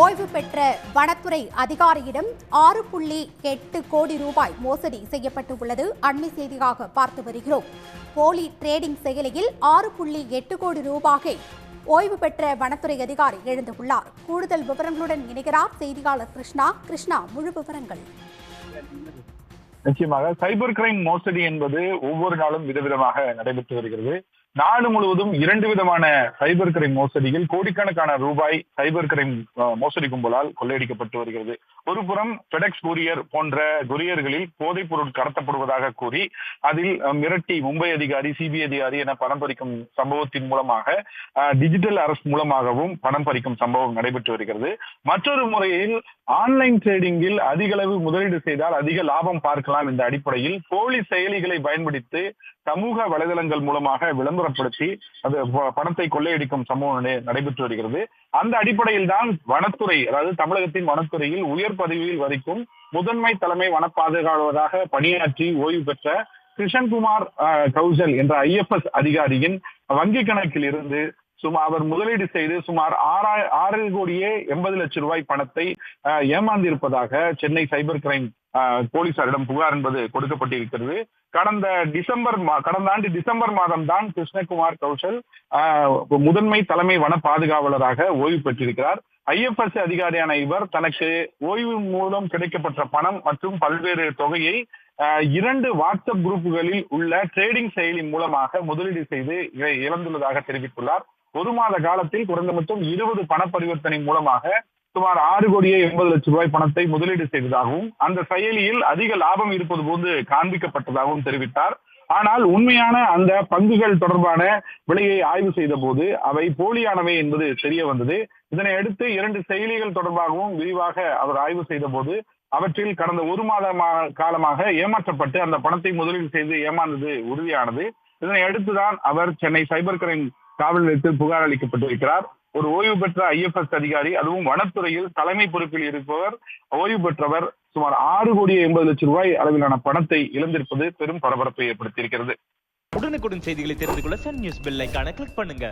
ஓய்வு பெற்ற வனத்துறை அதிகாரியிடம் 6.8 கோடி ரூபாய் மோசடி செய்யப்பட்டுள்ளது. அண்மை செய்தியாக பார்த்து வருகிறோம். போலி டிரேடிங் செயலியில் 6.8 கோடி ரூபாயை ஓய்வு பெற்ற வனத்துறை அதிகாரி இழந்துள்ளார். கூடுதல் விவரங்களுடன் இணைகிறார் செய்தியாளர் கிருஷ்ணா. முழு விவரங்கள். நிச்சயமாக சைபர் கிரைம் மோசடி என்பது ஒவ்வொரு நாளும் விதவிதமாக நடைபெற்று வருகிறது. நாடு முழுவதும் 2 விதமான சைபர் கிரைம் மோசடிகள் கோடிக்கணக்கான ரூபாய் சைபர் கிரைம் மோசடி கும்பலால் கொள்ளையடிக்கப்பட்டு வருகிறது. ஒரு புறம் ஃபெடெக்ஸ் கூரியர் போன்ற கொரியர்களில் போதைப் பொருள் கடத்தப்படுவதாக கூறி அதில் மிரட்டி மும்பை அதிகாரி, சிபிஐ அதிகாரி என பணம் பறிக்கும் சம்பவத்தின் மூலமாக டிஜிட்டல் அரெஸ்ட் மூலமாகவும் பணம் பறிக்கும் சம்பவம் நடைபெற்று வருகிறது. மற்றொரு முறையில் ஆன்லைன் ட்ரேடிங்கில் அதிக அளவு முதலீடு செய்தால் அதிக லாபம் பார்க்கலாம் என்ற அடிப்படையில் போலி செயலிகளை பயன்படுத்தி சமூக வலைதளங்கள் மூலமாக விளம்பரப்படுத்தி அது பணத்தை கொள்ளையடிக்கும் சம்பவம் நடைபெற்று வருகிறது. அந்த அடிப்படையில் தான் வனத்துறை, அதாவது தமிழகத்தின் வனத்துறையில் உயர் பதவியில் வரைக்கும் முதன்மை தலைமை வன பாதுகாவலராக பணியாற்றி ஓய்வு பெற்ற கிருஷ்ணகுமார் கௌசல் என்ற IFS அதிகாரியின் வங்கி கணக்கில் இருந்து அவர் முதலீடு செய்து சுமார் 6.80 கோடி பணத்தை ஏமாந்திருப்பதாக சென்னை சைபர் கிரைம் போலீசாரிடம் புகார் என்பது கொடுக்கப்பட்டிருக்கிறது. கடந்த ஆண்டு டிசம்பர் மாதம் தான் கிருஷ்ணகுமார் கௌசல் முதன்மை தலைமை வன பாதுகாவலராக ஓய்வு பெற்றிருக்கிறார். IFS அதிகாரியான இவர் தனக்கு ஓய்வு மூலம் கிடைக்கப்பட்ட பணம் மற்றும் பல்வேறு தொகையை 2 வாட்ஸ்அப் குரூப்புகளில் உள்ள ட்ரேடிங் செயலி மூலமாக முதலீடு செய்து இழந்துள்ளதாக தெரிவித்துள்ளார். 1 மாத காலத்தில் குறைந்தபட்சம் 20 பண பரிவர்த்தனை மூலமாக சுமார் 6.80 கோடி பணத்தை முதலீடு செய்ததாகவும் அந்த செயலியில் அதிக லாபம் இருப்பது போது காண்பிக்கப்பட்டதாகவும் தெரிவித்தார். ஆனால் உண்மையான அந்த பங்குகள் தொடர்பான விலையை ஆய்வு செய்த போது அவை போலியானவை என்பது தெரிய வந்தது. இதனை அடுத்து 2 செயலிகள் தொடர்பாகவும் விரிவாக அவர் ஆய்வு செய்த போது அவற்றில் கடந்த 1 மாத காலமாக ஏமாற்றப்பட்டு அந்த பணத்தை முதலீடு செய்து ஏமாந்தது உறுதியானது. இதனை அடுத்துதான் அவர் சென்னை சைபர் கிரைம் காவல் நிலையத்தில் புகார் அளிக்கப்பட்டிருக்கிறார். ஒரு ஓய்வு பெற்ற IFS அதிகாரி, அதுவும் வனத்துறையில் தலைமை பொறுப்பில் இருப்பவர், ஓய்வு பெற்றவர் சுமார் 6.80 கோடி அளவிலான பணத்தை இழந்திருப்பது பெரும் பரபரப்பை ஏற்படுத்தியிருக்கிறது. உடனுக்குடன் செய்திகளை தெரிந்து கொள்ள சன் நியூஸ் பெல் ஐகானை கிளிக் பண்ணுங்க.